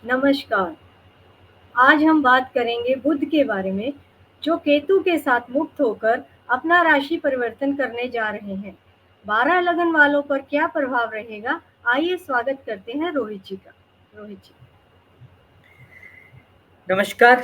नमस्कार। आज हम बात करेंगे बुध के बारे में, जो केतु के साथ मुक्त होकर अपना राशि परिवर्तन करने जा रहे हैं। 12 लगन वालों पर क्या प्रभाव रहेगा? आइए स्वागत करते हैं रोहित जी का। रोहित जी। नमस्कार।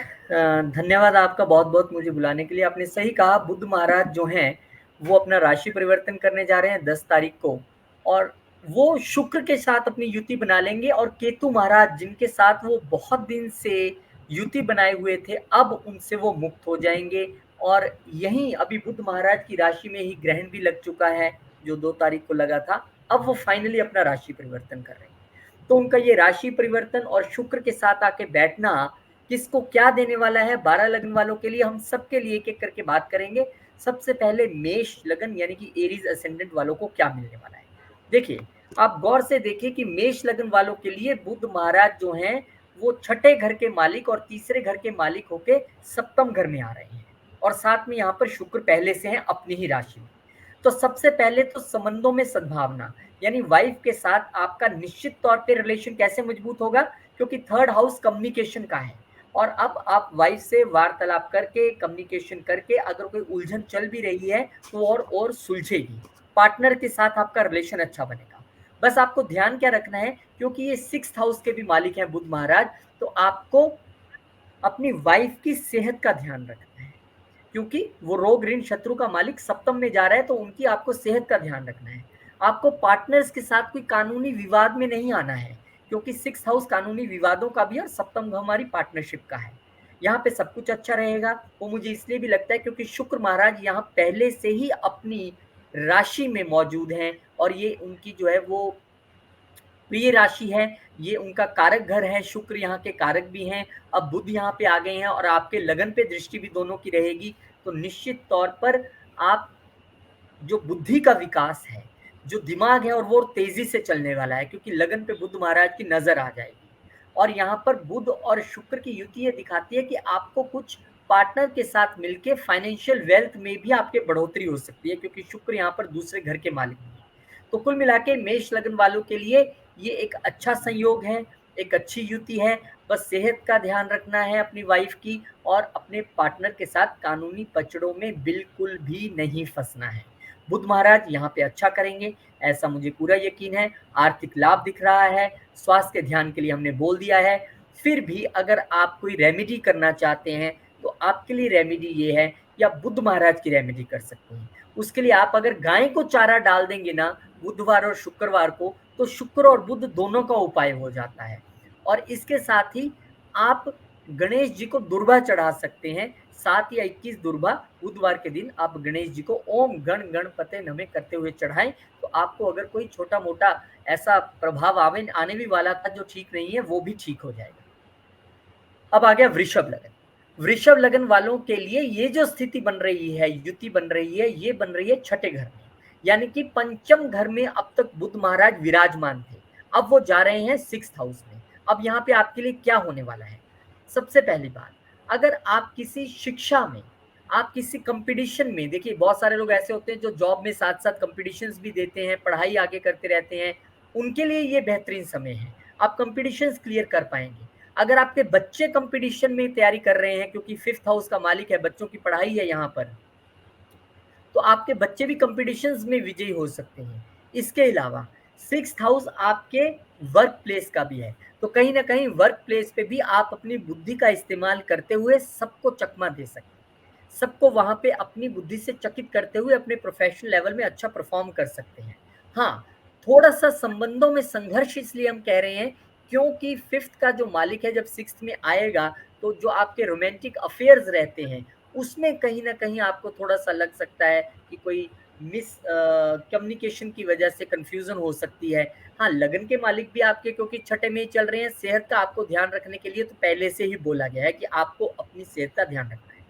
धन्यवाद आपका बहुत-बहुत मुझे बुलाने के लिए। आपने सही कहा, बुध महाराज जो हैं, वो अपना राशि परिवर्तन करने जा रहे हैं 10 तारीख को और वो शुक्र के साथ अपनी युति बना लेंगे और केतु महाराज जिनके साथ वो बहुत दिन से युति बनाए हुए थे, अब उनसे वो मुक्त हो जाएँगे और यहीं अभी बुध महाराज की राशि में ही ग्रहण भी लग चुका है, जो 2 तारीख को लगा था। अब वो फाइनली अपना राशि परिवर्तन कर रहे हैं। तो उनका ये राशि परिवर्तन और शुक्र के साथ आके बैठना किसको क्या देने वाला है 12 लगन वालों के लिए, हम सबके लिए एक-एक करके बात करेंगे। सबसे पहले मेष लगन यानी कि एरीज़ असेंडेंट वालों को क्या मिलने वाला है। देखिए, आप गौर से देखिए कि मेष लगन वालों के लिए बुध महाराज जो हैं, वो छठे घर के मालिक और तीसरे घर के मालिक होके सप्तम घर में आ रहे हैं और साथ में यहाँ पर शुक्र पहले से हैं अपनी ही राशि में। तो सबसे पहले तो संबंधों में सद्भावना, यानी वाइफ के साथ आपका निश्चित तौर पे रिलेशन कैसे मजबूत होगा, क्योंकि थर्ड हाउस कम्युनिकेशन का है और अब आप वाइफ से वार्तालाप करके, कम्युनिकेशन करके अगर कोई उलझन चल भी रही है, तो और सुलझेगी। पार्टनर के साथ आपका रिलेशन अच्छा बनेगा। बस आपको ध्यान क्या रखना है, क्योंकि ये 6th हाउस के भी मालिक हैं बुध महाराज, तो आपको अपनी वाइफ की सेहत का ध्यान रखना है। क्योंकि वो रोग ऋण शत्रु का मालिक सप्तम में जा रहा है, तो उनकी आपको सेहत का ध्यान रखना है। आपको पार्टनर्स के साथ कोई कानूनी विवाद में नहीं आना है, क्योंकि 6th हाउस कानूनी विवादों का भी है और सप्तम हमारी पार्टनरशिप का है। यहाँ पे सब कुछ अच्छा रहेगा। वो मुझे इसलिए भी लगता है क्योंकि शुक्र महाराज यहाँ पहले से ही अपनी राशि में मौजूद हैं और ये उनकी जो है वो प्रिय राशि है, ये उनका कारक घर है, शुक्र यहाँ के कारक भी हैं। अब बुध यहाँ पे आ गए हैं और आपके लगन पे दृष्टि भी दोनों की रहेगी, तो निश्चित तौर पर आप जो बुद्धि का विकास है, जो दिमाग है और वो तेज़ी से चलने वाला है, क्योंकि लगन पे बुध महाराज की नज़र आ जाएगी। और यहाँ पर बुध और शुक्र की युति ये दिखाती है कि आपको कुछ पार्टनर के साथ मिलके फाइनेंशियल वेल्थ में भी आपके बढ़ोतरी हो सकती है, क्योंकि शुक्र यहाँ पर दूसरे घर के मालिक भी हैं। तो कुल मिला के मेष लगन वालों के लिए ये एक अच्छा संयोग है, एक अच्छी युति है। बस सेहत का ध्यान रखना है अपनी वाइफ की और अपने पार्टनर के साथ कानूनी पचड़ों में बिल्कुल भी नहीं फँसना है। बुध महाराज यहाँ पे अच्छा करेंगे, ऐसा मुझे पूरा यकीन है। आर्थिक लाभ दिख रहा है, स्वास्थ्य के ध्यान के लिए हमने बोल दिया है। फिर भी अगर आप कोई रेमेडी करना चाहते हैं, तो आपके लिए रेमेडी ये है कि आप बुध महाराज की रेमेडी कर सकते हैं। उसके लिए आप अगर गाय को चारा डाल देंगे ना बुधवार और शुक्रवार को, तो शुक्र और बुध दोनों का उपाय हो जाता है। और इसके साथ ही आप गणेश जी को दुर्वा चढ़ा सकते हैं। 7 या 21 दुर्वा बुधवार के दिन आप गणेश जी को ओम गण गणपते नमः करते हुए चढ़ाएँ, तो आपको अगर कोई छोटा-मोटा ऐसा प्रभाव आने भी वाला था जो ठीक नहीं है, वो भी ठीक हो जाएगा। अब आ गया वृषभ लगन। वृषभ लगन वालों के लिए ये जो स्थिति बन रही है, युति बन रही है, ये बन रही है छठे घर में। यानी कि पंचम घर में अब तक बुध महाराज विराजमान थे। अब वो जा रहे हैं 6th हाउस में। अब यहाँ पे आपके लिए क्या होने वाला है? सबसे पहली बात, अगर आप किसी शिक्षा में, आप किसी कॉम्पिटिशन में, देखिए बहुत सारे लोग ऐसे होते हैं जो जॉब में साथ-साथ कॉम्पिटिशन्स भी देते हैं, पढ़ाई आगे करते रहते हैं, उनके लिए ये बेहतरीन समय है। आप कॉम्पिटिशन्स क्लियर कर पाएँगे। अगर आपके बच्चे कॉम्पिटिशन में तैयारी कर रहे हैं, क्योंकि 5th हाउस का मालिक है, बच्चों की पढ़ाई है यहाँ पर, तो आपके बच्चे भी कॉम्पिटिशन्स में विजयी हो सकते हैं। इसके अलावा 6th हाउस आपके वर्क प्लेस का भी है, तो कहीं न कहीं वर्क प्लेस पे भी आप अपनी बुद्धि का इस्तेमाल करते हुए सबको चकमा दे सकते हैं। सबको वहाँ पे अपनी बुद्धि से चकित करते हुए अपने प्रोफ़ेशनल लेवल में अच्छा परफ़ॉर्म कर सकते हैं। हाँ, थोड़ा-सा संबंधों में संघर्ष इसलिए हम कह रहे हैं, क्योंकि 5th का जो मालिक है जब 6th में आएगा, तो जो आपके रोमांटिक अफ़ेयर्स रहते हैं, उसमें कहीं न कहीं आपको थोड़ा-सा लग सकता है कि कोई कम्युनिकेशन की वजह से कन्फ्यूज़न हो सकती है। हाँ, लगन के मालिक भी आपके क्योंकि छठे में ही चल रहे हैं, सेहत का आपको ध्यान रखने के लिए तो पहले से ही बोला गया है कि आपको अपनी सेहत का ध्यान रखना है।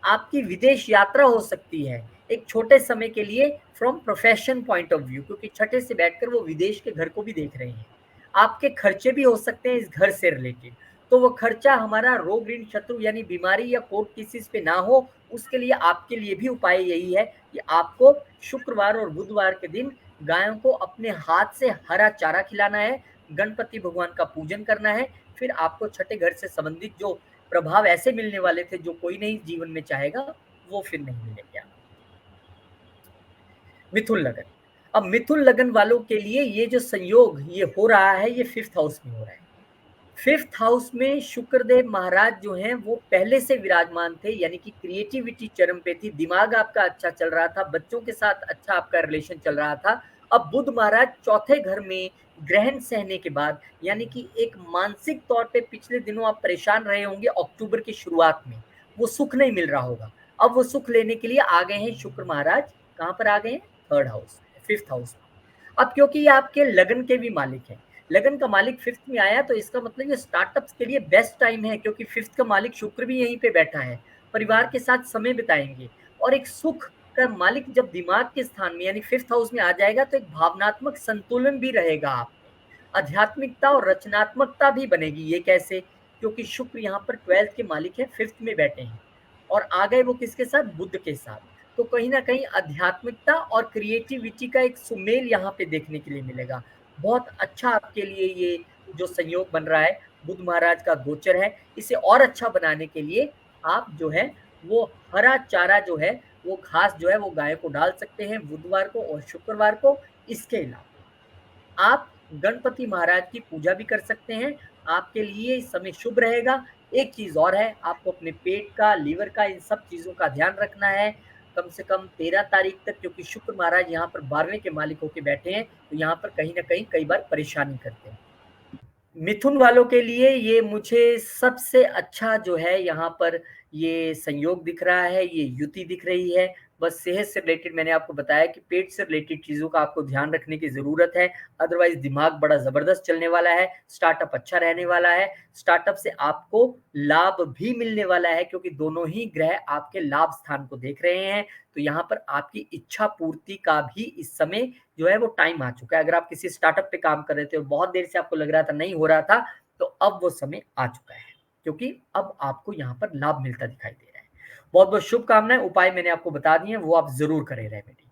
आपकी विदेश यात्रा हो सकती है, एक छोटे समय के लिए from profession point of view, क्योंकि छठे से बैठकर वो विदेश के घर को भी देख रहे हैं। आपके खर्चे भी हो सकते हैं इस घर से रिलेटेड, तो वो खर्चा हमारा रोग ऋण शत्रु यानी बीमारी या कोर्ट केसेस पे ना हो, उसके लिए आपके लिए भी उपाय यही है कि आपको शुक्रवार और बुधवार के दिन गायों को अपने हाथ से हरा चारा खिलाना है, गणपति भगवान का पूजन करना है। फिर आपको छठे घर से संबंधित जो प्रभाव ऐसे मिलने वाले थे जो कोई नहीं जीवन में चाहेगा, वो फिर नहीं मिलेंगे आपको। मिथुन लगन। अब मिथुन लगन वालों के लिए ये जो संयोग ये हो रहा है, ये 5th हाउस में हो रहा है। 5th हाउस में शुक्रदेव महाराज जो हैं वो पहले से विराजमान थे, यानी कि क्रिएटिविटी चरम पे थी, दिमाग आपका अच्छा चल रहा था, बच्चों के साथ अच्छा आपका रिलेशन चल रहा था। अब बुध महाराज चौथे घर में ग्रहण सहने के बाद, यानी कि एक मानसिक तौर पे पिछले दिनों आप परेशान रहे होंगे अक्टूबर की शुरुआत में, वो सुख नहीं मिल रहा होगा। अब वो सुख लेने के लिए आ गए हैं शुक्र महाराज। कहां पर आ गए हैं? 3rd हाउस, 5th हाउस में। अब क्योंकि ये आपके लगन के भी मालिक हैं, लगन का मालिक 5th में आया, तो इसका मतलब ये स्टार्टअप्स के लिए बेस्ट टाइम है, क्योंकि 5th का मालिक शुक्र भी यहीं पे बैठा है। परिवार के साथ समय बिताएंगे, और एक सुख का मालिक जब दिमाग के स्थान में यानी 5th हाउस में आ जाएगा, तो एक भावनात्मक संतुलन भी रहेगा आप में, आध्यात्मिकता और रचनात्मकता भी बनेगी। ये कैसे? क्योंकि शुक्र यहाँ पर 12th के मालिक है, 5th में बैठे हैं, और आ गए वो किसके साथ? बुध के साथ। तो कहीं ना कहीं आध्यात्मिकता और क्रिएटिविटी का एक सुमेल यहाँ पे देखने के लिए मिलेगा। बहुत अच्छा आपके लिए ये जो संयोग बन रहा है, बुध महाराज का गोचर है। इसे और अच्छा बनाने के लिए आप जो है वो हरा चारा जो है, वो घास जो है वो गाय को डाल सकते हैं बुधवार को और शुक्रवार को। इसके अलावा आप गणपति महाराज की पूजा भी कर सकते हैं, आपके लिए इस समय शुभ रहेगा। एक चीज और है, आपको अपने पेट का, लीवर का, इन सब चीजों का ध्यान रखना है कम से कम 13 तारीख तक, क्योंकि शुक्र महाराज यहाँ पर 12वें के मालिक होके बैठे हैं, तो यहाँ पर कहीं ना कहीं कई बार परेशानी करते हैं। मिथुन वालों के लिए ये मुझे सबसे अच्छा जो है यहाँ पर ये संयोग दिख रहा है, ये युति दिख रही है। बस सेहत से रिलेटेड मैंने आपको बताया कि पेट से रिलेटेड चीजों का आपको ध्यान रखने की जरूरत है। अदरवाइज दिमाग बड़ा जबरदस्त चलने वाला है, स्टार्टअप अच्छा रहने वाला है, स्टार्टअप से आपको लाभ भी मिलने वाला है, क्योंकि दोनों ही ग्रह आपके लाभ स्थान को देख रहे हैं। तो यहाँ पर आपकी इच्छा पूर्ति का भी इस समय जो है वो टाइम आ चुका है। अगर आप किसी स्टार्टअप पे काम कर रहे थे और बहुत देर से आपको लग रहा था नहीं हो रहा था, तो अब वो समय आ चुका है, क्योंकि अब आपको यहाँ पर लाभ मिलता दिखाई दे रहा है। बहुत बहुत शुभकामनाएं। उपाय मैंने आपको बता दिए, वो आप जरूर करें रेमेडी।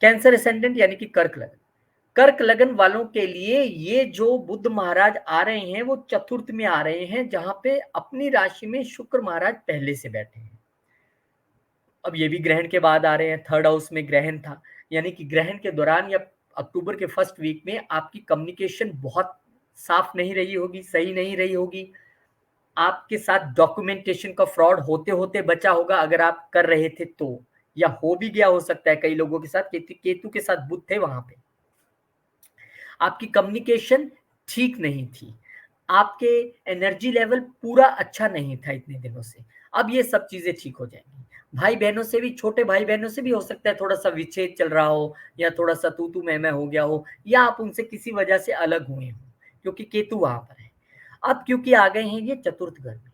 कैंसर असेंडेंट यानी कि कर्क लगन। कर्क लगन वालों के लिए ये जो बुध महाराज आ रहे हैं वो चतुर्थ में आ रहे हैं, जहां पे अपनी राशि में शुक्र महाराज पहले से बैठे हैं। अब ये भी ग्रहण के बाद आ रहे हैं, 3rd हाउस में ग्रहण था, यानी कि ग्रहण के दौरान या अक्टूबर के फर्स्ट वीक में आपकी कम्युनिकेशन बहुत साफ नहीं रही होगी, सही नहीं रही होगी। आपके साथ डॉक्यूमेंटेशन का फ्रॉड होते होते बचा होगा, अगर आप कर रहे थे तो, या हो भी गया हो सकता है कई लोगों के साथ। केतु के साथ बुध थे वहां पे, आपकी कम्युनिकेशन ठीक नहीं थी, आपके एनर्जी लेवल पूरा अच्छा नहीं था इतने दिनों से। अब ये सब चीजें ठीक हो जाएंगी। भाई बहनों से भी, छोटे भाई बहनों से भी हो सकता है थोड़ा सा विच्छेद चल रहा हो, या थोड़ा सा तू मैं हो गया हो, या आप उनसे किसी वजह से अलग हुए हो, क्योंकि केतु वहां पर है। अब क्योंकि आ गए हैं ये चतुर्थ घर में,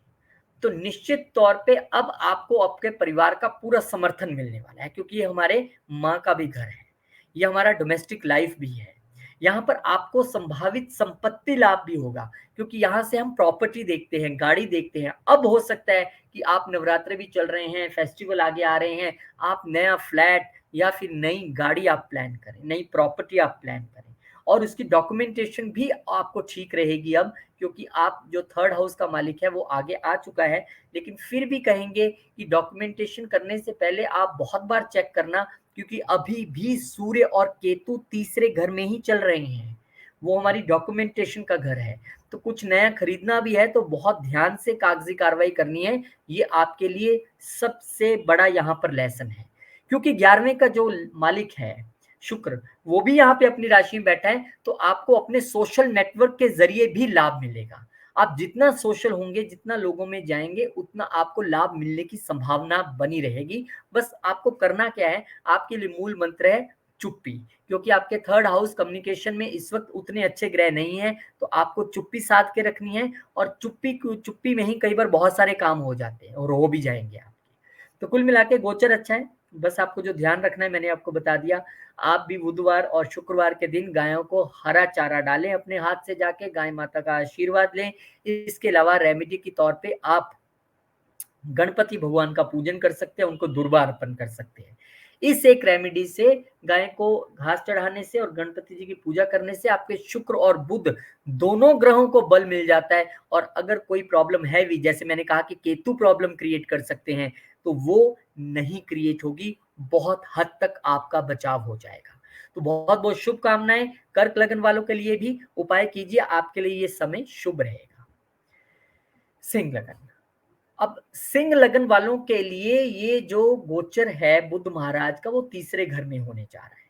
तो निश्चित तौर पे अब आपको आपके परिवार का पूरा समर्थन मिलने वाला है, क्योंकि ये हमारे माँ का भी घर है, ये हमारा डोमेस्टिक लाइफ भी है। यहाँ पर आपको संभावित संपत्ति लाभ भी होगा, क्योंकि यहाँ से हम प्रॉपर्टी देखते हैं, गाड़ी देखते हैं। अब हो सकता है कि आप नवरात्रे भी चल रहे हैं, फेस्टिवल आगे आ रहे हैं, आप नया फ्लैट या फिर नई गाड़ी आप प्लान करें, नई प्रॉपर्टी आप प्लान करें, और उसकी डॉक्यूमेंटेशन भी आपको ठीक रहेगी अब, क्योंकि आप जो 3rd हाउस का मालिक है वो आगे आ चुका है। लेकिन फिर भी कहेंगे कि डॉक्यूमेंटेशन करने से पहले आप बहुत बार चेक करना, क्योंकि अभी भी सूर्य और केतु तीसरे घर में ही चल रहे हैं, वो हमारी डॉक्यूमेंटेशन का घर है। तो कुछ नया खरीदना भी है तो बहुत ध्यान से कागजी कार्रवाई करनी है। ये आपके लिए सबसे बड़ा यहाँ पर लेसन है, क्योंकि 11वें का जो मालिक है शुक्र, वो भी यहाँ पे अपनी राशि में बैठा है, तो आपको अपने सोशल नेटवर्क के जरिए भी लाभ मिलेगा। आप जितना सोशल होंगे, जितना लोगों में जाएंगे, उतना आपको लाभ मिलने की संभावना बनी रहेगी। बस आपको करना क्या है, आपके लिए मूल मंत्र है चुप्पी, क्योंकि आपके 3rd हाउस कम्युनिकेशन में इस वक्त उतने अच्छे ग्रह नहीं है, तो आपको चुप्पी साध के रखनी है, और चुप्पी में ही कई बार बहुत सारे काम हो जाते हैं और हो भी जाएंगे आपके। तो कुल मिला के गोचर अच्छा है। बस आपको जो ध्यान रखना है मैंने आपको बता दिया। आप भी बुधवार और शुक्रवार के दिन गायों को हरा चारा डालें, अपने हाथ से जाके गाय माता का आशीर्वाद लें। इसके अलावा रेमेडी के तौर पे आप गणपति भगवान का पूजन कर सकते हैं, उनको दुर्वा अर्पण कर सकते हैं। इस एक रेमेडी से, गाय को घास चढ़ाने से और गणपति जी की पूजा करने से आपके शुक्र और बुध दोनों ग्रहों को बल मिल जाता है। और अगर कोई प्रॉब्लम है भी, जैसे मैंने कहा कि केतु प्रॉब्लम क्रिएट कर सकते हैं, तो वो नहीं क्रिएट होगी, बहुत हद तक आपका बचाव हो जाएगा। तो बहुत बहुत शुभकामनाएं कर्क लगन वालों के लिए भी उपाय कीजिए, आपके लिए ये समय शुभ रहेगा। सिंह लगन, अब सिंह लगन वालों के लिए ये जो गोचर है बुध महाराज का, वो तीसरे घर में होने जा रहा है।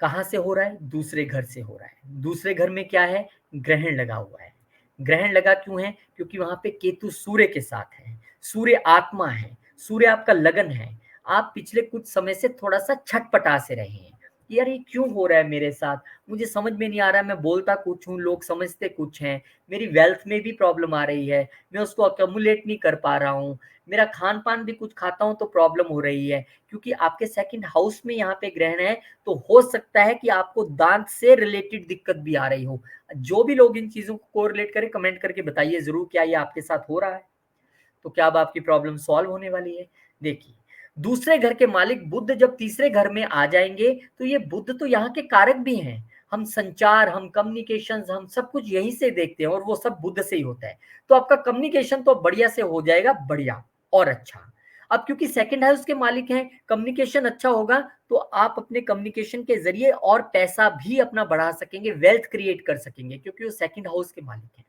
कहां से हो रहा है? दूसरे घर से हो रहा है। दूसरे घर में क्या है? ग्रहण लगा हुआ है। ग्रहण लगा क्यों है? क्योंकि वहां पे केतु सूर्य के साथ है। सूर्य आत्मा है, सूर्य आपका लगन है। आप पिछले कुछ समय से थोड़ा सा छटपटा से रहे हैं, यार ये क्यों हो रहा है मेरे साथ, मुझे समझ में नहीं आ रहा है, मैं बोलता कुछ हूँ, लोग समझते कुछ हैं, मेरी वेल्थ में भी प्रॉब्लम आ रही है, मैं उसको अक्यूमुलेट नहीं कर पा रहा हूँ, मेरा खान पान भी कुछ खाता हूँ तो प्रॉब्लम हो रही है। क्योंकि आपके सेकंड हाउस में यहाँ पे ग्रहण है, तो हो सकता है कि आपको दांत से रिलेटेड दिक्कत भी आ रही हो। जो भी लोग इन चीजों को कोरिलेट करें, कमेंट करके बताइए जरूर, क्या ये आपके साथ हो रहा है? तो क्या अब आपकी प्रॉब्लम सॉल्व होने वाली है? देखिए, दूसरे घर के मालिक बुध जब तीसरे घर में आ जाएंगे, तो ये बुध तो यहाँ के कारक भी हैं। हम संचार, हम कम्युनिकेशंस, हम सब कुछ यहीं से देखते हैं, और वो सब बुध से ही होता है। तो आपका कम्युनिकेशन तो बढ़िया से हो जाएगा, बढ़िया और अच्छा। अब क्योंकि सेकंड हाउस के मालिक हैं, कम्युनिकेशन अच्छा होगा, तो आप अपने कम्युनिकेशन के जरिए और पैसा भी अपना बढ़ा सकेंगे, वेल्थ क्रिएट कर सकेंगे, क्योंकि वो सेकंड हाउस के मालिक हैं।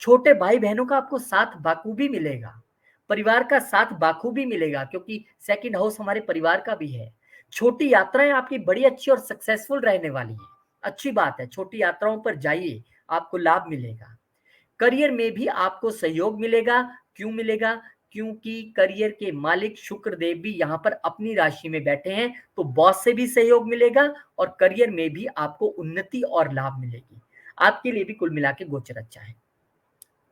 छोटे भाई बहनों का आपको साथ बाखूबी मिलेगा, परिवार का साथ बाखूबी मिलेगा, क्योंकि सेकंड हाउस हमारे परिवार का भी है। छोटी यात्राएं आपकी बड़ी अच्छी और सक्सेसफुल रहने वाली है। अच्छी बात है, छोटी यात्राओं पर जाइए, आपको लाभ मिलेगा। करियर में भी आपको सहयोग मिलेगा। क्यों मिलेगा? क्योंकि करियर के मालिक शुक्र देव भी यहाँ पर अपनी राशि में बैठे हैं, तो बॉस से भी सहयोग मिलेगा और करियर में भी आपको उन्नति और लाभ मिलेगी। आपके लिए भी कुल मिला के गोचर अच्छा है।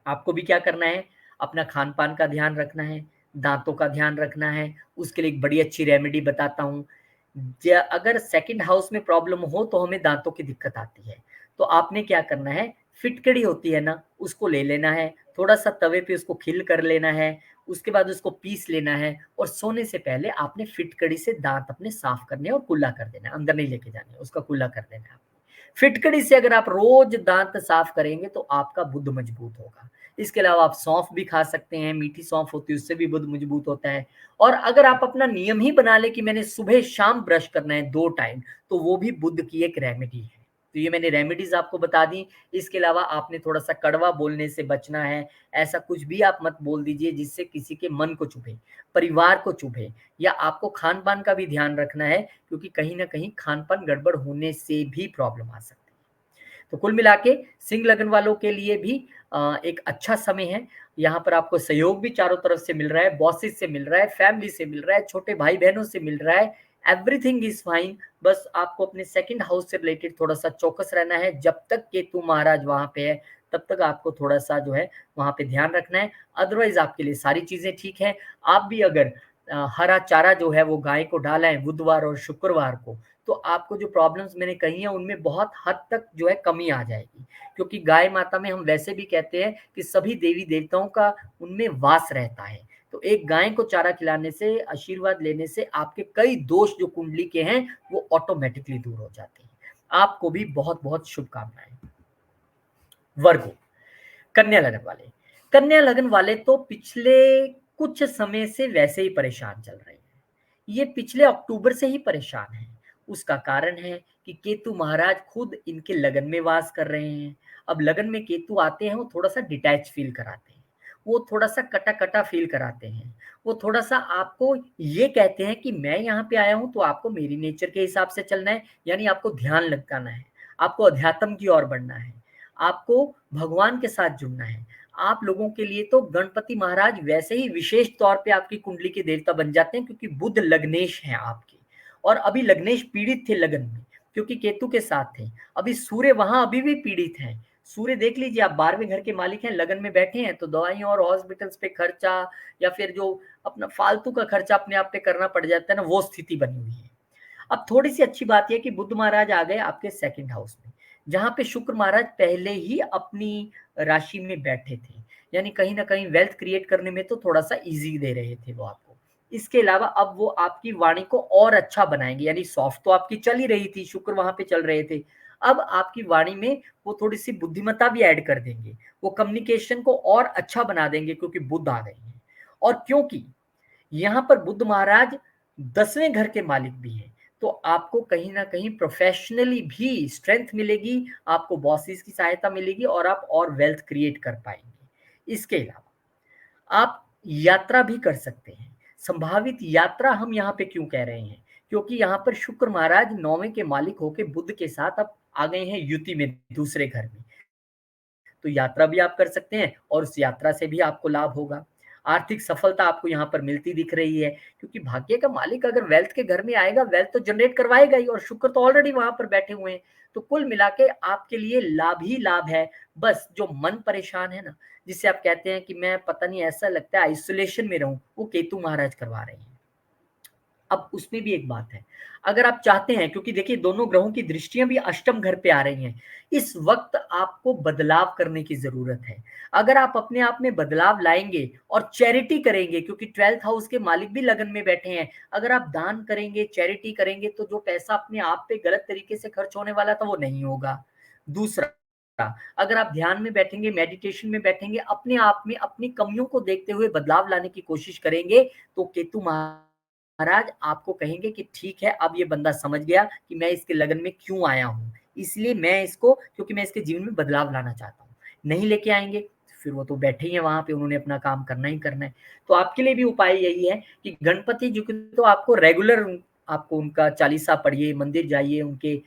आपको भी क्या करना है? अपना खान पान का ध्यान रखना है, दांतों का ध्यान रखना है। उसके लिए एक बड़ी अच्छी रेमेडी बताता हूँ। अगर सेकंड हाउस में प्रॉब्लम हो तो हमें दांतों की दिक्कत आती है, तो आपने क्या करना है, फिटकड़ी होती है ना, उसको ले लेना है, थोड़ा सा तवे पे उसको खिल कर लेना है, उसके बाद उसको पीस लेना है, और सोने से पहले आपने फिटकड़ी से दांत अपने साफ करने और कुल्ला कर देना है, अंदर नहीं लेके जाने, उसका कुल्ला कर देना है। फिटकड़ी से अगर आप रोज दांत साफ करेंगे तो आपका बुद्ध मजबूत होगा। इसके अलावा आप सौंफ भी खा सकते हैं, मीठी सौंफ होती है, उससे भी बुद्ध मजबूत होता है। और अगर आप अपना नियम ही बना ले कि मैंने सुबह शाम ब्रश करना है 2 टाइम, तो वो भी बुद्ध की एक रेमेडी है। तो ये मैंने रेमेडीज आपको बता दी। इसके अलावा आपने थोड़ा सा कड़वा बोलने से बचना है। ऐसा कुछ भी आप मत बोल दीजिए जिससे किसी के मन को चुभे, परिवार को चुभे, या आपको खान पान का भी ध्यान रखना है, क्योंकि कहीं ना कहीं खान पान गड़बड़ होने से भी प्रॉब्लम आ सकती है। तो कुल मिला के सिंह लगन वालों के लिए भी एक अच्छा समय है। यहाँ पर आपको सहयोग भी चारों तरफ से मिल रहा है, बॉसेस से मिल रहा है, फैमिली से मिल रहा है, छोटे भाई बहनों से मिल रहा है। Everything is fine. बस आपको अपने सेकंड हाउस से रिलेटेड थोड़ा सा चौकस रहना है। जब तक केतु महाराज वहां पे है, तब तक आपको थोड़ा सा जो है वहां पे ध्यान रखना है। अदरवाइज आपके लिए सारी चीजें ठीक है। आप भी अगर हरा चारा जो है वो गाय को डाला है बुधवार और शुक्रवार को, तो आपको जो प्रॉब्लम्स मैंने कही हैं उनमें बहुत हद तक जो है कमी आ जाएगी। क्योंकि गाय माता में हम वैसे भी कहते हैं कि सभी देवी देवताओं का उनमें वास रहता है। तो एक गाय को चारा खिलाने से, आशीर्वाद लेने से आपके कई दोष जो कुंडली के हैं वो ऑटोमेटिकली दूर हो जाते हैं। आपको भी बहुत बहुत शुभकामनाएं। वर्गो, कन्या लगन वाले, कन्या लगन वाले तो पिछले कुछ समय से वैसे ही परेशान चल रहे हैं। ये पिछले अक्टूबर से ही परेशान है। उसका कारण है कि केतु महाराज खुद इनके लगन में वास कर रहे हैं। अब लगन में केतु आते हैं, वो थोड़ा सा डिटैच फील कराते हैं, वो थोड़ा सा कटा कटा फील कराते हैं। वो थोड़ा सा आपको ये कहते हैं कि मैं यहाँ पे आया हूँ तो आपको मेरी नेचर के हिसाब से चलना है, यानी आपको ध्यान लगाना है, आपको अध्यात्म की ओर बढ़ना है, आपको भगवान के साथ जुड़ना है। आप लोगों के लिए तो गणपति महाराज वैसे ही विशेष तौर पे आपकी कुंडली के देवता बन जाते हैं, क्योंकि बुध लग्नेश हैं आपके। और अभी लग्नेश पीड़ित थे लगन में, क्योंकि केतु के साथ थे। अभी सूर्य वहां अभी भी पीड़ित हैं। सूर्य देख लीजिए, आप 12वें घर के मालिक हैं, लगन में बैठे हैं, तो दवाइयों और हॉस्पिटल्स पे खर्चा, या फिर जो अपना फालतू का खर्चा अपने आप पे करना पड़ जाता है ना, वो स्थिति बनी हुई है। अब थोड़ी सी अच्छी बात यह कि बुध महाराज आ गए आपके सेकंड हाउस में, जहां पे शुक्र महाराज पहले ही अपनी राशि में बैठे थे, यानी कहीं ना कहीं वेल्थ क्रिएट करने में तो थोड़ा सा इजी दे रहे थे वो आपको। इसके अलावा अब वो आपकी वाणी को और अच्छा बनाएंगे, यानी सॉफ्ट तो आपकी चल ही रही थी, शुक्र वहां पे चल रहे थे, अब आपकी वाणी में वो थोड़ी सी बुद्धिमत्ता भी ऐड कर देंगे, वो कम्युनिकेशन को और अच्छा बना देंगे क्योंकि बुध आ गए हैं। और क्योंकि यहाँ पर बुध महाराज 10वें घर के मालिक भी हैं, तो आपको कहीं ना कहीं प्रोफेशनली भी स्ट्रेंथ मिलेगी, आपको बॉसेस की सहायता मिलेगी और आप और वेल्थ क्रिएट कर पाएंगे। इसके अलावा आप यात्रा भी कर सकते हैं। संभावित यात्रा हम यहाँ पे क्यों कह रहे हैं, क्योंकि यहाँ पर शुक्र महाराज 9वें के मालिक होके बुध के साथ अब आ गए हैं युति में, दूसरे घर में, तो यात्रा भी आप कर सकते हैं और उस यात्रा से भी आपको लाभ होगा। आर्थिक सफलता आपको यहाँ पर मिलती दिख रही है, क्योंकि भाग्य का मालिक अगर वेल्थ के घर में आएगा, वेल्थ तो जनरेट करवाएगा ही, और शुक्र तो ऑलरेडी वहां पर बैठे हुए हैं। तो कुल मिला के आपके लिए लाभ ही लाभ है। बस जो मन परेशान है ना, जिसे आप कहते हैं कि मैं पता नहीं, ऐसा लगता है आइसोलेशन में रहूं, वो केतु महाराज करवा रहे हैं। अब उसमें भी एक बात है, अगर आप चाहते हैं, क्योंकि देखिए दोनों ग्रहों की दृष्टियां भी अष्टम घर पे आ रही हैं, इस वक्त आपको बदलाव करने की जरूरत है। अगर आप अपने आप में बदलाव लाएंगे और चैरिटी करेंगे, क्योंकि 12th हाउस के मालिक भी लगन में बैठे हैं, अगर आप दान करेंगे, चैरिटी करेंगे, तो जो पैसा अपने आप पे गलत तरीके से खर्च होने वाला था वो नहीं होगा। दूसरा, अगर आप ध्यान में बैठेंगे, मेडिटेशन में बैठेंगे, अपने आप में अपनी कमियों को देखते हुए बदलाव लाने की कोशिश करेंगे, तो केतु महाराज आपको कहेंगे कि ठीक है, अब ये बंदा समझ गया कि मैं इसके लगन में क्यों आया हूँ, इसलिए मैं इसको, क्योंकि मैं इसके जीवन में बदलाव लाना चाहता हूँ। नहीं लेके आएंगे फिर वो तो बैठे ही है वहां पे, उन्होंने अपना काम करना ही करना है। तो आपके लिए भी उपाय यही है कि गणपति जी को तो आपको रेगुलर, आपको उनका चालीसा पढ़िए, मंदिर जाइए उनके।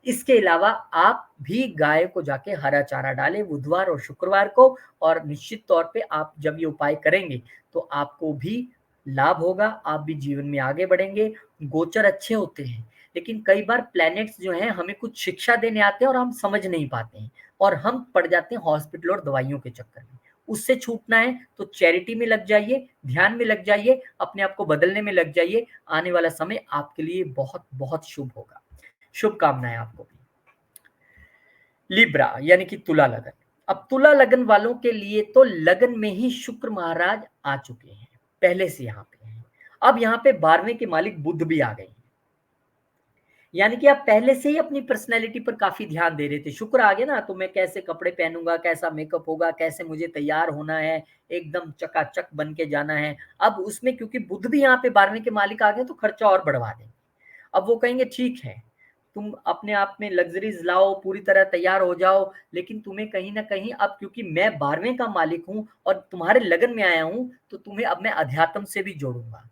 इसके अलावा आप भी गाय को जाके हरा चारा डालें बुधवार और शुक्रवार को, और निश्चित तौर पे आप जब ये उपाय करेंगे तो आपको भी लाभ होगा, आप भी जीवन में आगे बढ़ेंगे। गोचर अच्छे होते हैं, लेकिन कई बार प्लैनेट्स जो हैं हमें कुछ शिक्षा देने आते हैं और हम समझ नहीं पाते हैं, और हम पड़ जाते हैं हॉस्पिटल और दवाइयों के चक्कर में। उससे छूटना है तो चैरिटी में लग जाइए, ध्यान में लग जाइए, अपने आप को बदलने में लग जाइए। आने वाला समय आपके लिए बहुत बहुत शुभ होगा। शुभकामनाएं आपको भी। लिब्रा यानी कि तुला लगन। अब तुला लगन वालों के लिए तो लगन में ही शुक्र महाराज आ चुके हैं, पहले से यहाँ पे हैं। अब यहाँ पे 12वें के मालिक बुध भी आ गए हैं, यानी कि आप पहले से ही अपनी पर्सनैलिटी पर काफी ध्यान दे रहे थे, शुक्र आ गया ना, तो मैं कैसे कपड़े पहनूंगा, कैसा मेकअप होगा, कैसे मुझे तैयार होना है, एकदम चकाचक बन के जाना है। अब उसमें क्योंकि बुध भी यहाँ पे 12वें के मालिक आ गए, तो खर्चा और बढ़वा देंगे। अब वो कहेंगे ठीक है, तुम अपने आप में लग्जरीज लाओ, पूरी तरह तैयार हो जाओ, लेकिन तुम्हें कहीं ना कहीं अब, क्योंकि मैं 12वें का मालिक हूं और तुम्हारे लगन में आया हूं, तो तुम्हें अब मैं अध्यात्म से भी जोड़ूंगा।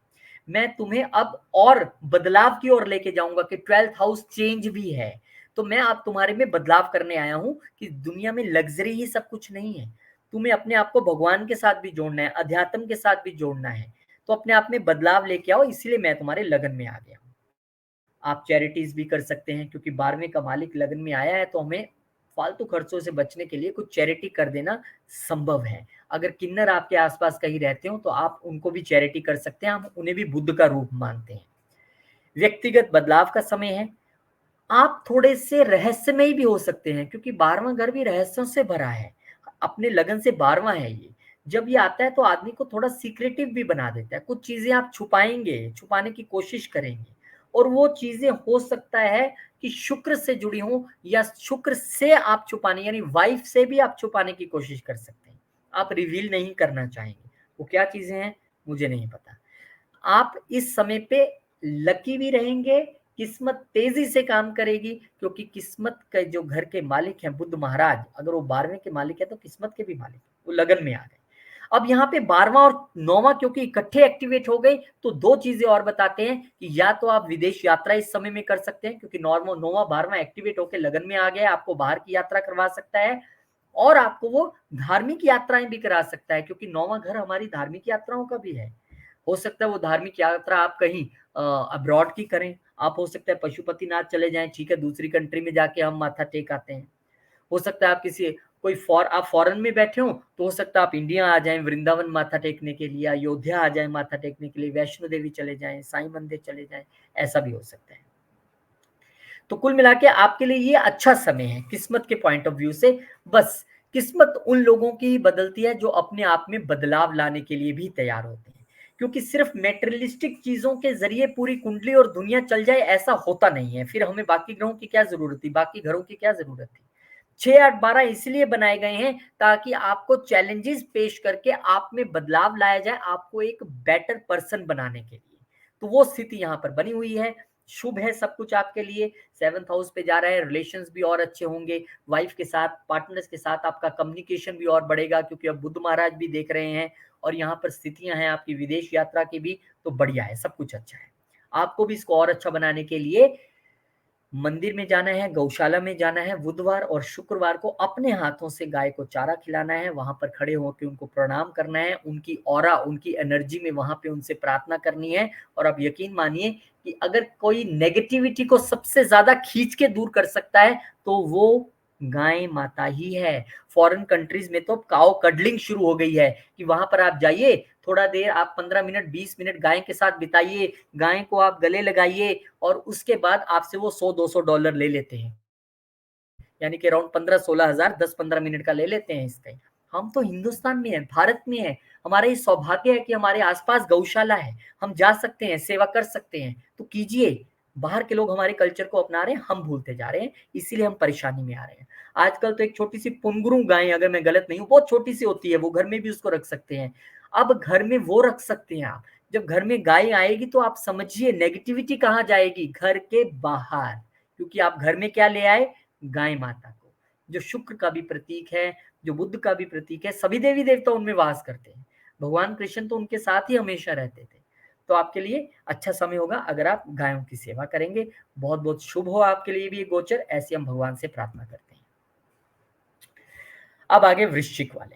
मैं तुम्हें अब और बदलाव की ओर लेके जाऊंगा कि 12th हाउस चेंज भी है। तो मैं अब तुम्हारे में बदलाव करने आया हूं कि दुनिया में लग्जरी ही सब कुछ नहीं है, तुम्हें अपने आप को भगवान के साथ भी जोड़ना है, अध्यात्म के साथ भी जोड़ना है। तो अपने आप में बदलाव लेके आओ, इसलिए मैं तुम्हारे लगन में आ गया हूं। आप चैरिटीज भी कर सकते हैं, क्योंकि 12वें का मालिक लगन में आया है, तो हमें फालतू खर्चों से बचने के लिए कुछ चैरिटी कर देना संभव है। अगर किन्नर आपके आसपास कहीं रहते हो तो आप उनको भी चैरिटी कर सकते हैं, हम उन्हें भी बुद्ध का रूप मानते हैं। व्यक्तिगत बदलाव का समय है। आप थोड़े से रहस्यमयी भी हो सकते हैं, क्योंकि 12वां घर भी रहस्यों से भरा है, अपने लगन से 12वां है ये। जब ये आता है तो आदमी को थोड़ा सीक्रेटिव भी बना देता है, कुछ चीजें आप छुपाएंगे, छुपाने की कोशिश करेंगे, और वो चीजें हो सकता है कि शुक्र से जुड़ी हो, या शुक्र से आप छुपाने, यानी वाइफ से भी आप छुपाने की कोशिश कर सकते हैं। आप रिवील नहीं करना चाहेंगे, वो क्या चीजें हैं मुझे नहीं पता। आप इस समय पे लकी भी रहेंगे, किस्मत तेजी से काम करेगी, क्योंकि किस्मत के जो घर के मालिक हैं बुध महाराज, अगर वो 12वें के मालिक है तो किस्मत के भी मालिक, वो लगन में आ गए। अब यहाँ पे 12वां और 9वां क्योंकि इकट्ठे एक्टिवेट हो गए, तो दो चीजें और बताते हैं कि या तो आप विदेश यात्रा इस समय में कर सकते हैं, क्योंकि 9वां 12वां एक्टिवेट होकर लगन में आ गया, आपको बाहर की यात्रा करवा सकता है, और आपको वो धार्मिक यात्राएं भी करा सकता है, क्योंकि 9वां घर हमारी धार्मिक यात्राओं का भी है। हो सकता है वो धार्मिक यात्रा आप कहीं अब्रॉड की करें, आप हो सकता है पशुपतिनाथ चले जाएं, ठीक है, दूसरी कंट्री में जाके हम माथा टेक आते हैं। हो सकता है आप किसी कोई आप फॉरेन में बैठे हो, तो हो सकता है आप इंडिया आ जाएं वृंदावन माथा टेकने के लिए, अयोध्या आ जाएं माथा टेकने के लिए, वैष्णो देवी चले जाएं, साईं मंदिर चले जाएं, ऐसा भी हो सकता है। तो कुल मिला के आपके लिए ये अच्छा समय है किस्मत के पॉइंट ऑफ व्यू से। बस किस्मत उन लोगों की बदलती है जो अपने आप में बदलाव लाने के लिए भी तैयार होते हैं, क्योंकि सिर्फ मेटेरियलिस्टिक चीजों के जरिए पूरी कुंडली और दुनिया चल जाए ऐसा होता नहीं है। फिर हमें बाकी ग्रहों की क्या जरूरत थी, बाकी घरों की क्या जरूरत थी। 6 8 12 इसलिए बनाए गए हैं ताकि आपको चैलेंजेस पेश करके आप में बदलाव लाया जाए, आपको एक बेटर पर्सन बनाने के लिए। तो वो स्थिति यहाँ पर बनी हुई है, शुभ है सब कुछ आपके लिए। 7th हाउस पे जा रहा है, रिलेशंस भी और अच्छे होंगे, वाइफ के साथ, पार्टनर्स के साथ आपका कम्युनिकेशन भी और बढ़ेगा, क्योंकि अब बुध महाराज भी देख रहे हैं और यहाँ पर स्थितियां हैं आपकी विदेश यात्रा की भी, तो बढ़िया है, सब कुछ अच्छा है। आपको भी इसको और अच्छा बनाने के लिए मंदिर में जाना है, गौशाला में जाना है, बुधवार और शुक्रवार को अपने हाथों से गाय को चारा खिलाना है, वहां पर खड़े होकर उनको प्रणाम करना है, उनकी ऑरा, उनकी एनर्जी में वहां पे उनसे प्रार्थना करनी है। और आप यकीन मानिए कि अगर कोई नेगेटिविटी को सबसे ज्यादा खींच के दूर कर सकता है तो वो गाय माता ही है। फॉरेन कंट्रीज में तो काउ कडलिंग शुरू हो गई है कि वहां पर आप जाइए, थोड़ा देर आप 15 मिनट 20 मिनट गाय के साथ बिताइए, गाय को आप गले लगाइए और उसके बाद आपसे वो $100 200 ले लेते हैं, यानी कि अराउंड 15 16 हजार 10 15 मिनट का ले लेते हैं इसका। हम तो हिंदुस्तान में है, भारत में है, हमारा ये सौभाग्य है कि हमारे आसपास गौशाला है, हम जा सकते हैं, सेवा कर सकते हैं, तो कीजिए। बाहर के लोग हमारे कल्चर को अपना रहे हैं, हम भूलते जा रहे हैं, इसीलिए हम परेशानी में आ रहे हैं। आजकल तो एक छोटी सी पुनगुरु गाय, अगर मैं गलत नहीं हूँ, बहुत छोटी सी होती है, वो घर में भी उसको रख सकते हैं। अब घर में वो रख सकते हैं आप, जब घर में गाय आएगी तो आप समझिए नेगेटिविटी कहाँ जाएगी, घर के बाहर, क्योंकि आप घर में क्या ले आए, गाय माता को, जो शुक्र का भी प्रतीक है, जो बुद्ध का भी प्रतीक है, सभी देवी देवता उनमें वास करते हैं, भगवान कृष्ण तो उनके साथ ही हमेशा रहते थे। तो आपके लिए अच्छा समय होगा अगर आप गायों की सेवा करेंगे, बहुत बहुत शुभ हो आपके लिए भी ये गोचर, ऐसे हम भगवान से प्रार्थना करते हैं। अब आगे वृश्चिक वाले,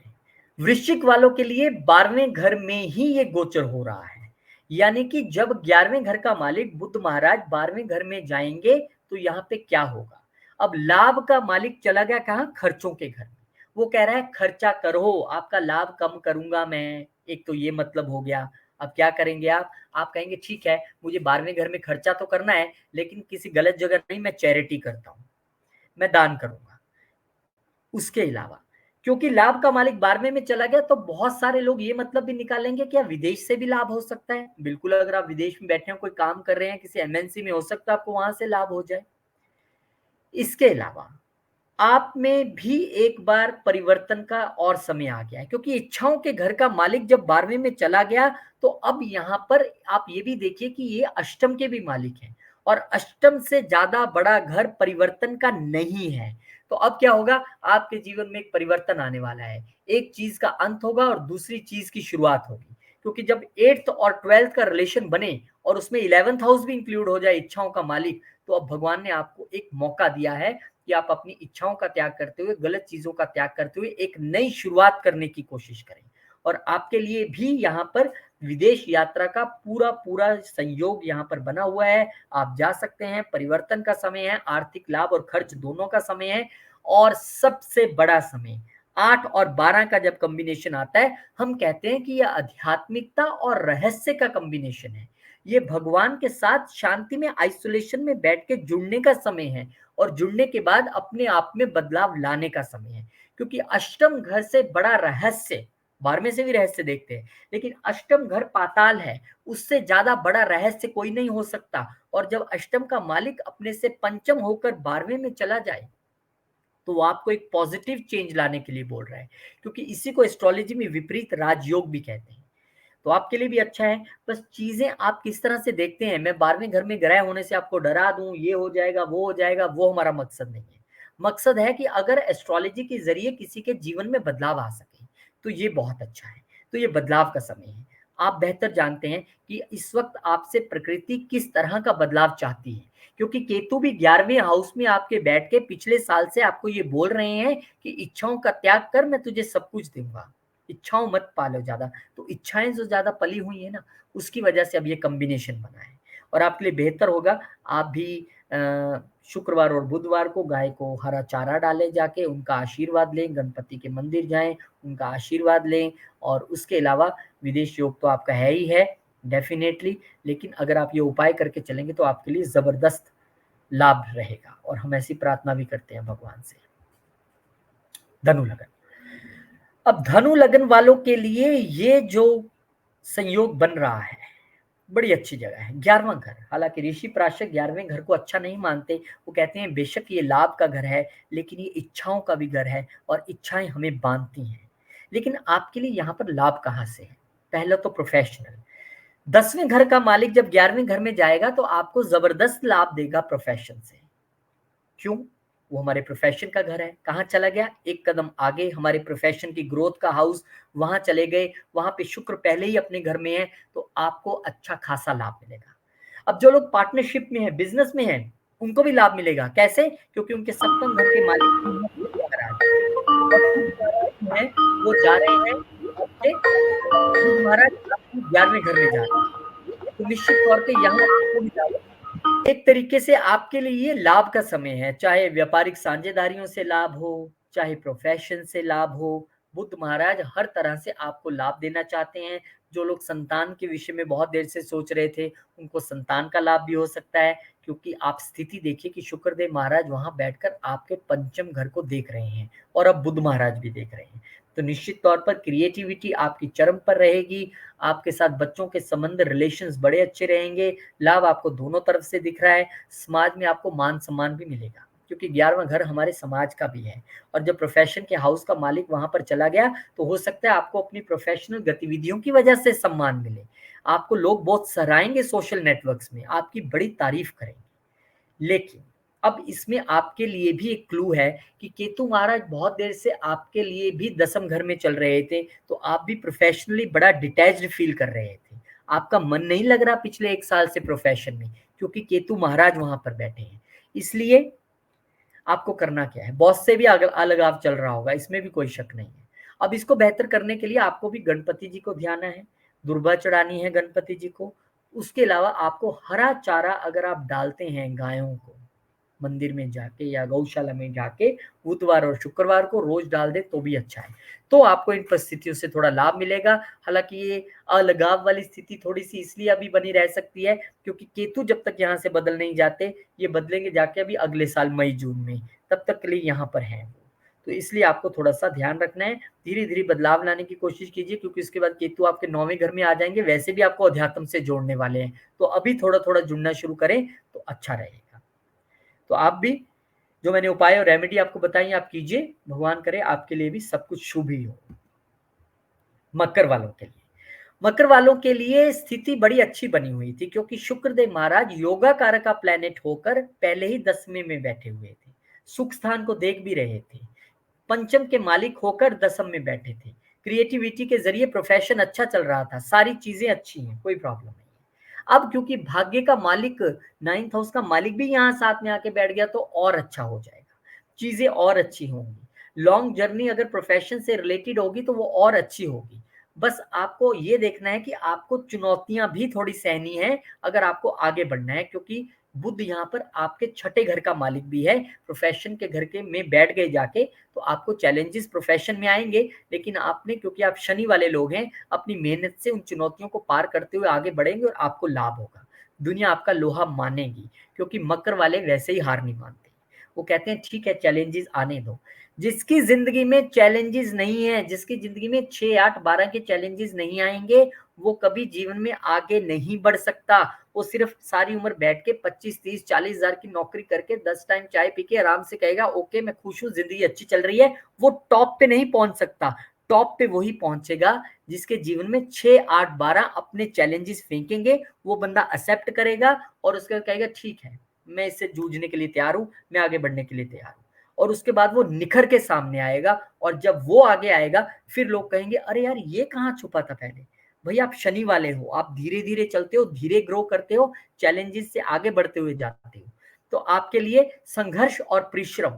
वृश्चिक वालों के लिए 12वें घर में ही ये गोचर हो रहा है, यानी कि जब 11वें घर का मालिक बुध महाराज 12वें घर में जाएंगे तो यहाँ पे क्या होगा। अब लाभ का मालिक चला गया कहाँ, खर्चों के घर में, वो कह रहा है खर्चा करो, आपका लाभ कम करूंगा मैं, एक तो ये मतलब हो गया। अब क्या करेंगे आप कहेंगे ठीक है मुझे 12वें घर में खर्चा तो करना है, लेकिन किसी गलत जगह नहीं, मैं चैरिटी करता हूँ, मैं दान करूंगा। उसके अलावा क्योंकि लाभ का मालिक 12वें में चला गया तो बहुत सारे लोग ये मतलब भी निकालेंगे कि विदेश से भी लाभ हो सकता है। बिल्कुल, अगर आप विदेश में बैठे हैं, कोई काम कर रहे हैं किसी एमएनसी में, हो सकता है आपको वहां से लाभ हो जाए। इसके अलावा आप में भी एक बार परिवर्तन का और समय आ गया है, क्योंकि इच्छाओं के घर का मालिक जब 12वें में चला गया तो अब यहाँ पर आप ये भी देखिए कि ये अष्टम के भी मालिक हैं, और अष्टम से ज्यादा बड़ा घर परिवर्तन का नहीं है। तो अब क्या होगा, आपके जीवन में एक परिवर्तन आने वाला है, एक चीज का अंत होगा और दूसरी चीज की शुरुआत होगी। क्योंकि जब 8th और 12th का रिलेशन बने और उसमें 11th हाउस भी इंक्लूड हो जाए, इच्छाओं का मालिक, तो अब भगवान ने आपको एक मौका दिया है कि आप अपनी इच्छाओं का त्याग करते हुए, गलत चीजों का त्याग करते हुए एक नई शुरुआत करने की कोशिश करें। और आपके लिए भी यहाँ पर विदेश यात्रा का पूरा पूरा संयोग यहाँ पर बना हुआ है, आप जा सकते हैं, परिवर्तन का समय है, आर्थिक लाभ और खर्च दोनों का समय है। और सबसे बड़ा समय 8 और 12 का जब कॉम्बिनेशन आता है, हम कहते हैं कि यह आध्यात्मिकता और रहस्य का कॉम्बिनेशन है, ये भगवान के साथ शांति में आइसोलेशन में बैठ के जुड़ने का समय है, और जुड़ने के बाद अपने आप में बदलाव लाने का समय है। क्योंकि अष्टम घर से बड़ा रहस्य, 12वें से भी रहस्य देखते हैं, लेकिन अष्टम घर पाताल है, उससे ज्यादा बड़ा रहस्य कोई नहीं हो सकता। और जब अष्टम का मालिक अपने से पंचम होकर 12वें में चला जाए तो वो आपको एक पॉजिटिव चेंज लाने के लिए बोल रहा है, क्योंकि इसी को एस्ट्रोलॉजी में विपरीत राजयोग भी कहते हैं। तो आपके लिए भी अच्छा है, बस चीजें आप किस तरह से देखते हैं। मैं 12वें घर में ग्रह होने से आपको डरा दूं, ये हो जाएगा वो हो जाएगा, वो हमारा मकसद नहीं है। मकसद है कि अगर एस्ट्रोलॉजी के जरिए किसी के जीवन में बदलाव आ सके तो ये बहुत अच्छा है। तो ये बदलाव का समय है, आप बेहतर जानते हैं कि इस वक्त आपसे प्रकृति किस तरह का बदलाव चाहती है, क्योंकि केतु भी 11वें हाउस में आपके बैठ के पिछले साल से आपको ये बोल रहे हैं कि इच्छाओं का त्याग कर, मैं तुझे सब कुछ दूंगा, इच्छाओं मत पालो ज्यादा। तो इच्छाएं जो ज्यादा पली हुई है ना, उसकी वजह से अब ये कॉम्बिनेशन बना है। और आपके लिए बेहतर होगा आप भी शुक्रवार और बुधवार को गाय को हरा चारा डालें, जाके उनका आशीर्वाद लें, गणपति के मंदिर जाएं, उनका आशीर्वाद लें। और उसके अलावा विदेश योग तो आपका है ही है डेफिनेटली, लेकिन अगर आप ये उपाय करके चलेंगे तो आपके लिए जबरदस्त लाभ रहेगा, और हम ऐसी प्रार्थना भी करते हैं भगवान से। धनु लगन, अब धनु लगन वालों के लिए ये जो संयोग बन रहा है, बड़ी अच्छी जगह है। 11वां घर, हालांकि ऋषि प्राशक 11वें घर को अच्छा नहीं मानते। वो कहते हैं बेशक ये लाभ का घर है, लेकिन ये इच्छाओं का भी घर है और इच्छाएं हमें बांधती हैं। लेकिन आपके लिए यहाँ पर लाभ कहाँ से है? पहला तो प्रोफेशनल। 10वें घर का मालिक जब 11वें घर में जाएगा तो आपको जबरदस्त लाभ देगा प्रोफेशन से। क्यों? वो हमारे प्रोफेशन का घर है। कहाँ चला गया? एक कदम आगे, हमारे प्रोफेशन की ग्रोथ का हाउस, वहां चले गए। वहां पे शुक्र पहले ही अपने घर में है, तो आपको अच्छा खासा लाभ मिलेगा। अब जो लोग पार्टनरशिप में है, बिजनेस में है, उनको भी लाभ मिलेगा। कैसे? क्योंकि उनके सप्तम घर के मालिक बुध महाराज और बुध महाराज हैं, वो जा रहे हैं आपके, बुध महाराज आपके 11वें घर में जा रहे हैं, तो निश्चित तौर पे यहाँ आपको भी लाभ। एक तरीके से आपके लिए ये लाभ का समय है, चाहे व्यापारिक साझेदारियों से लाभ हो, चाहे प्रोफेशन से लाभ हो। बुध महाराज हर तरह से आपको लाभ देना चाहते हैं। जो लोग संतान के विषय में बहुत देर से सोच रहे थे, उनको संतान का लाभ भी हो सकता है, क्योंकि आप स्थिति देखिए कि शुक्रदेव महाराज वहां बैठकर आपके पंचम घर को देख रहे हैं और अब बुध महाराज भी देख रहे हैं। तो निश्चित तौर पर क्रिएटिविटी आपकी चरम पर रहेगी। आपके साथ बच्चों के संबंध, रिलेशंस बड़े अच्छे रहेंगे। लाभ आपको दोनों तरफ से दिख रहा है। समाज में आपको मान सम्मान भी मिलेगा, क्योंकि 11वां घर हमारे समाज का भी है। और जब प्रोफेशन के हाउस का मालिक वहां पर चला गया, तो हो सकता है आपको अपनी प्रोफेशनल गतिविधियों की वजह से सम्मान मिले। आपको लोग बहुत सराहेंगे सोशल नेटवर्क्स में, आपकी बड़ी तारीफ करेंगे। लेकिन अब इसमें आपके लिए भी एक क्लू है कि केतु महाराज बहुत देर से आपके लिए भी 10वें घर में चल रहे थे, तो आप भी प्रोफेशनली बड़ा डिटैच्ड फील कर रहे थे। आपका मन नहीं लग रहा पिछले 1 साल से प्रोफेशन में, क्योंकि केतु महाराज वहां पर बैठे हैं। इसलिए आपको करना क्या है? बॉस से भी अलगाव चल रहा होगा, इसमें भी कोई शक नहीं है। अब इसको बेहतर करने के लिए आपको भी गणपति जी को ध्याना है, दुर्बा चढ़ानी है गणपति जी को। उसके अलावा आपको हरा चारा अगर आप डालते हैं गायों को, मंदिर में जाके या गौशाला में जाके बुधवार और शुक्रवार को रोज डाल दे तो भी अच्छा है। तो आपको इन परिस्थितियों से थोड़ा लाभ मिलेगा। हालांकि ये अलगाव वाली स्थिति थोड़ी सी इसलिए अभी बनी रह सकती है, क्योंकि केतु जब तक यहाँ से बदल नहीं जाते, ये बदलेंगे जाके अभी अगले साल मई जून में, तब तक के लिए यहाँ पर है। तो इसलिए आपको थोड़ा सा ध्यान रखना है, धीरे धीरे बदलाव लाने की कोशिश कीजिए, क्योंकि उसके बाद केतु आपके 9वें घर में आ जाएंगे। वैसे भी आपको अध्यात्म से जोड़ने वाले हैं, तो अभी थोड़ा थोड़ा जुड़ना शुरू करें तो अच्छा रहेगा। तो आप भी जो मैंने उपाय और रेमेडी आपको बताई आप कीजिए, भगवान करे आपके लिए भी सब कुछ शुभ ही हो। मकर वालों के लिए, मकर वालों के लिए स्थिति बड़ी अच्छी बनी हुई थी, क्योंकि शुक्रदेव महाराज योगा कारक का प्लेनेट होकर पहले ही 10वें में बैठे हुए थे, सुख स्थान को देख भी रहे थे, पंचम के मालिक होकर 10वें में बैठे थे। क्रिएटिविटी के जरिए प्रोफेशन अच्छा चल रहा था, सारी चीजें अच्छी हैं, कोई प्रॉब्लम नहीं। अब क्योंकि भाग्य का मालिक, 9th हाउस का मालिक भी यहाँ साथ में आके बैठ गया, तो और अच्छा हो जाएगा, चीजें और अच्छी होंगी। लॉन्ग जर्नी अगर प्रोफेशन से रिलेटेड होगी तो वो और अच्छी होगी। बस आपको ये देखना है कि आपको चुनौतियां भी थोड़ी सहनी है अगर आपको आगे बढ़ना है, क्योंकि बुध यहाँ पर आपके 6ठे घर का मालिक भी है, प्रोफेशन के घर के में बैठ गए जाके, तो आपको चैलेंजेस प्रोफेशन में आएंगे। लेकिन आपने, क्योंकि आप शनि वाले लोग हैं, अपनी मेहनत से उन चुनौतियों को पार करते हुए आगे बढ़ेंगे और आपको लाभ होगा। दुनिया आपका लोहा मानेगी, क्योंकि मकर वाले वैसे ही हार नहीं मानते। वो कहते हैं ठीक है चैलेंजेस आने दो। जिसकी जिंदगी में चैलेंजेस नहीं है, जिसकी जिंदगी में 6, 8, 12 के चैलेंजेस नहीं आएंगे, वो कभी जीवन में आगे नहीं बढ़ सकता। वो सिर्फ सारी उम्र बैठ के 25, 30, 40 हजार की नौकरी करके 10 टाइम चाय पी के आराम से कहेगा ओके मैं खुश हूँ, जिंदगी अच्छी चल रही है। वो टॉप पे नहीं पहुंच सकता। टॉप पे वही पहुंचेगा जिसके जीवन में 6, 8, 12 अपने चैलेंजेस फेंकेंगे, वो बंदा एक्सेप्ट करेगा और उसका कहेगा ठीक है मैं इससे जूझने के लिए तैयार हूं, मैं आगे बढ़ने के लिए तैयार हूं। और उसके बाद वो निखर के सामने आएगा, और जब वो आगे आएगा फिर लोग कहेंगे अरे यार ये कहाँ छुपा था पहले। भाई आप शनि वाले हो, आप धीरे धीरे चलते हो, धीरे ग्रो करते हो, चैलेंजेस से आगे बढ़ते हुए जाते हो। तो आपके लिए संघर्ष और परिश्रम,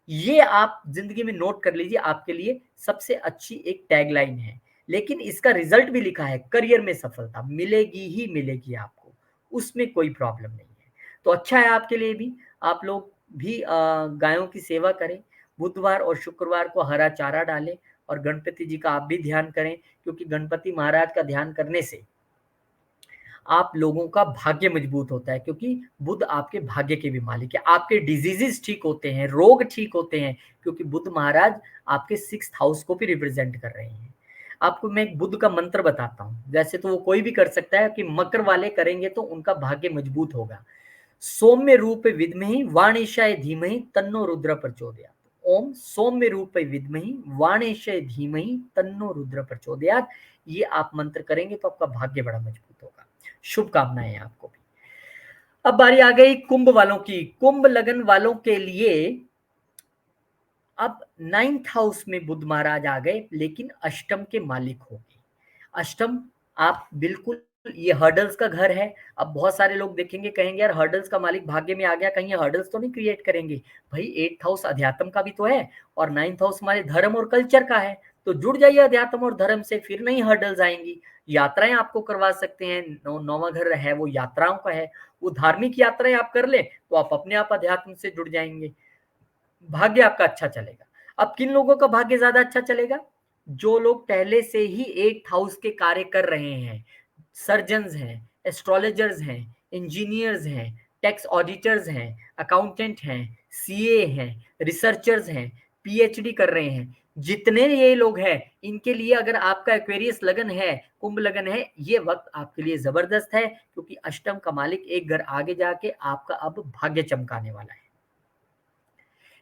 ये आप जिंदगी में नोट कर लीजिए, आपके लिए सबसे अच्छी एक टैगलाइन है। लेकिन इसका रिजल्ट भी लिखा है, करियर में सफलता मिलेगी ही मिलेगी आपको, उसमें कोई प्रॉब्लम नहीं है। तो अच्छा है आपके लिए भी, आप लोग भी गायों की सेवा करें, बुधवार और शुक्रवार को हरा चारा डालें, और गणपति जी का आप भी ध्यान करें, क्योंकि गणपति महाराज का ध्यान करने से आप लोगों का भाग्य मजबूत होता है, क्योंकि बुध आपके भाग्य के भी मालिक है। आपके डिजीजेस ठीक होते हैं, रोग ठीक होते हैं, क्योंकि बुध महाराज आपके 6th हाउस को भी रिप्रेजेंट कर रहे हैं। आपको मैं एक बुध का मंत्र बताता हूँ। वैसे तो वो कोई भी कर सकता है कि मकर वाले करेंगे तो उनका भाग्य मजबूत होगा। सौम्य रूप विद्महि वाणेशाय धीमहि तन्नो रुद्र प्रचोदयात्। ओम सौम्य रूप विद्महि वाणेशाय धीमहि तन्नो रुद्र प्रचोदयात्। ये आप मंत्र करेंगे तो आपका भाग्य बड़ा मजबूत होगा। शुभकामनाएं आपको भी। अब बारी आ गई कुंभ वालों की। कुंभ लगन वालों के लिए अब 9th हाउस में बुध महाराज आ गए, लेकिन अष्टम के मालिक हो गए। अष्टम आप बिल्कुल, ये हर्डल्स का घर है। अब बहुत सारे लोग देखेंगे, कहेंगे यार हर्डल्स का मालिक भाग्य में आ गया, कहीं ये हर्डल्स तो नहीं क्रिएट करेंगे। भाई 8th हाउस अध्यात्म का भी तो है और 9th हाउस हमारे धर्म और कल्चर का है, तो जुड़ जाइए अध्यात्म और धर्म से, फिर नहीं हर्डल्स आएंगी। यात्राएं आपको करवा सकते हैं, नौवां घर है वो यात्राओं का है, वो धार्मिक यात्राएं आप कर ले तो आप अपने आप अध्यात्म से जुड़ जाएंगे, भाग्य आपका अच्छा चलेगा। अब किन लोगों का भाग्य ज्यादा अच्छा चलेगा? जो लोग पहले से ही 8th हाउस के कार्य कर रहे हैं, सर्जन्स हैं, एस्ट्रोलॉजर्स हैं, इंजीनियर्स हैं, टैक्स ऑडिटर्स हैं, अकाउंटेंट हैं, सीए हैं, रिसर्चर्स हैं, पीएचडी कर रहे हैं, जितने ये लोग हैं, इनके लिए अगर आपका एक्वेरियस लगन है, कुंभ लगन है, ये वक्त आपके लिए जबरदस्त है, क्योंकि अष्टम का मालिक एक घर आगे जाके आपका अब भाग्य चमकाने वाला है।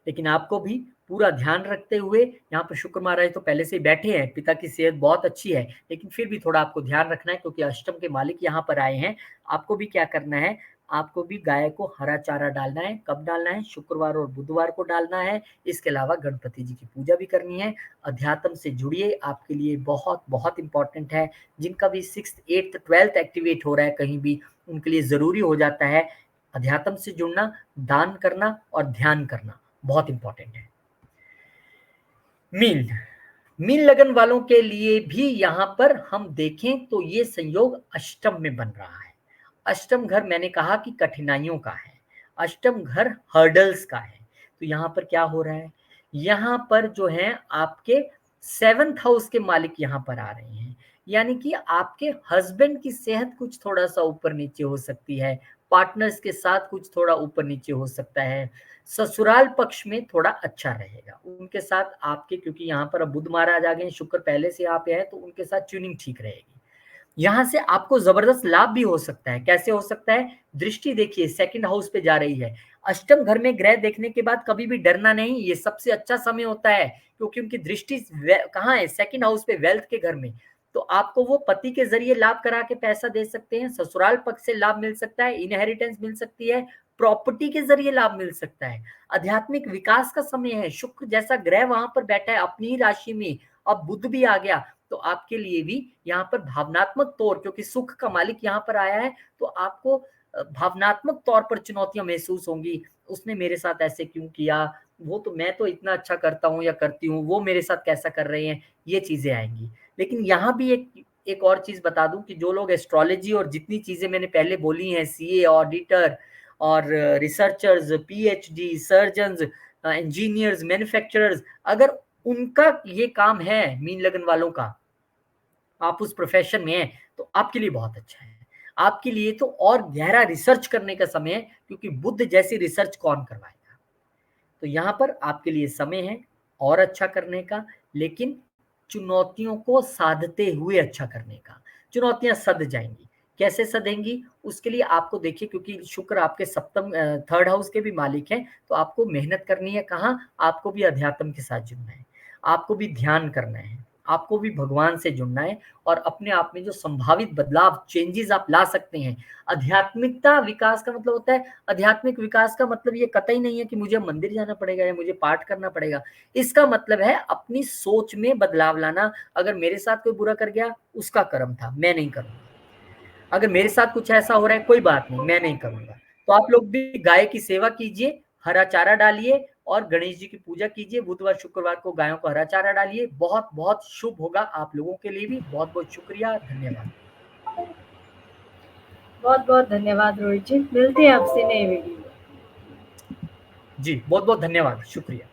लेकिन आपको भी पूरा ध्यान रखते हुए, यहाँ पर शुक्र महाराज तो पहले से ही बैठे हैं, पिता की सेहत बहुत अच्छी है, लेकिन फिर भी थोड़ा आपको ध्यान रखना है, क्योंकि अष्टम के मालिक यहाँ पर आए हैं। आपको भी क्या करना है, आपको भी गाय को हरा चारा डालना है। कब डालना है? शुक्रवार और बुधवार को डालना है। इसके अलावा गणपति जी की पूजा भी करनी है। अध्यात्म से जुड़िए, आपके लिए बहुत बहुत इंपॉर्टेंट है। जिनका भी 6th 8th 12th एक्टिवेट हो रहा है कहीं भी, उनके लिए जरूरी हो जाता है अध्यात्म से जुड़ना, दान करना और ध्यान करना बहुत इंपॉर्टेंट है। मीन मीन लगन वालों के लिए भी यहां पर हम देखें तो ये संयोग अष्टम में बन रहा है। अष्टम घर मैंने कहा कि कठिनाइयों का है, अष्टम घर हर्डल्स का है। तो यहां पर क्या हो रहा है, यहां पर जो है आपके 7th हाउस के मालिक यहां पर आ रहे हैं, यानी कि आपके हस्बैंड की सेहत कुछ थोड़ा सा ऊपर नीचे हो सकती है, पार्टनर्स के साथ कुछ थोड़ा ऊपर नीचे हो सकता है, ससुराल पक्ष में थोड़ा अच्छा रहेगा उनके साथ आपके, क्योंकि यहाँ पर अब बुध महाराज आ गए, शुक्र पहले से आप हैं, तो उनके साथ ट्यूनिंग ठीक रहेगी। यहाँ से आपको जबरदस्त लाभ भी हो सकता है। कैसे हो सकता है? दृष्टि देखिए 2nd हाउस पे जा रही है। अष्टम घर में ग्रह देखने के बाद कभी भी डरना नहीं, ये सबसे अच्छा समय होता है, क्योंकि उनकी दृष्टि कहाँ है? 2nd हाउस पे, वेल्थ के घर में। तो आपको वो पति के जरिए लाभ करा के पैसा दे सकते हैं, ससुराल पक्ष से लाभ मिल सकता है, इनहेरिटेंस मिल सकती है, प्रॉपर्टी के जरिए लाभ मिल सकता है, आध्यात्मिक विकास का समय है। शुक्र जैसा ग्रह वहां पर बैठा है अपनी ही राशि में, अब बुध भी आ गया, तो आपके लिए भी यहाँ पर भावनात्मक तौर, क्योंकि सुख का मालिक यहाँ पर आया है, तो आपको भावनात्मक तौर पर चुनौतियां महसूस होंगी। उसने मेरे साथ ऐसे क्यों किया, वो तो, मैं तो इतना अच्छा करता हूँ या करती हूँ, वो मेरे साथ कैसा कर रहे हैं, ये चीजें आएंगी। लेकिन यहाँ भी एक और चीज बता दूं कि जो लोग एस्ट्रोलॉजी और जितनी चीजें मैंने पहले बोली हैं, सीए, ऑडिटर और researchers, PhD, surgeons, engineers, manufacturers, अगर उनका ये काम है, मीन लगन वालों का, आप उस प्रोफेशन में हैं, तो आपके लिए बहुत अच्छा है। आपके लिए तो और गहरा रिसर्च करने का समय है, क्योंकि बुद्ध जैसी रिसर्च कौन करवाएगा। तो यहाँ पर आपके लिए समय है और अच्छा करने का, लेकिन चुनौतियों को साधते हुए अच्छा करने का। चुनौतियां सध जाएंगी, कैसे सधेंगी उसके लिए आपको देखिए, क्योंकि शुक्र आपके सप्तम 3rd हाउस के भी मालिक हैं, तो आपको मेहनत करनी है। कहाँ? आपको भी अध्यात्म के साथ जुड़ना है, आपको भी ध्यान करना है, आपको भी भगवान से जुड़ना है, और अपने आप में जो संभावित बदलाव, चेंजेस आप ला सकते हैं। आध्यात्मिकता विकास का मतलब होता है, आध्यात्मिक विकास का मतलब ये कतई नहीं है कि मुझे मंदिर जाना पड़ेगा या मुझे पाठ करना पड़ेगा। इसका मतलब है अपनी सोच में बदलाव लाना। अगर मेरे साथ कोई बुरा कर गया, उसका कर्म था, मैं नहीं करूंगा। अगर मेरे साथ कुछ ऐसा हो रहा है, कोई बात नहीं, मैं नहीं करूंगा। तो आप लोग भी गाय की सेवा कीजिए, हरा चारा डालिए और गणेश जी की पूजा कीजिए। बुधवार शुक्रवार को गायों को हरा चारा डालिए, बहुत बहुत शुभ होगा आप लोगों के लिए भी। बहुत बहुत शुक्रिया, धन्यवाद। बहुत बहुत धन्यवाद रोहित जी, मिलते हैं आपसे नए वीडियो में। जी बहुत बहुत धन्यवाद, शुक्रिया।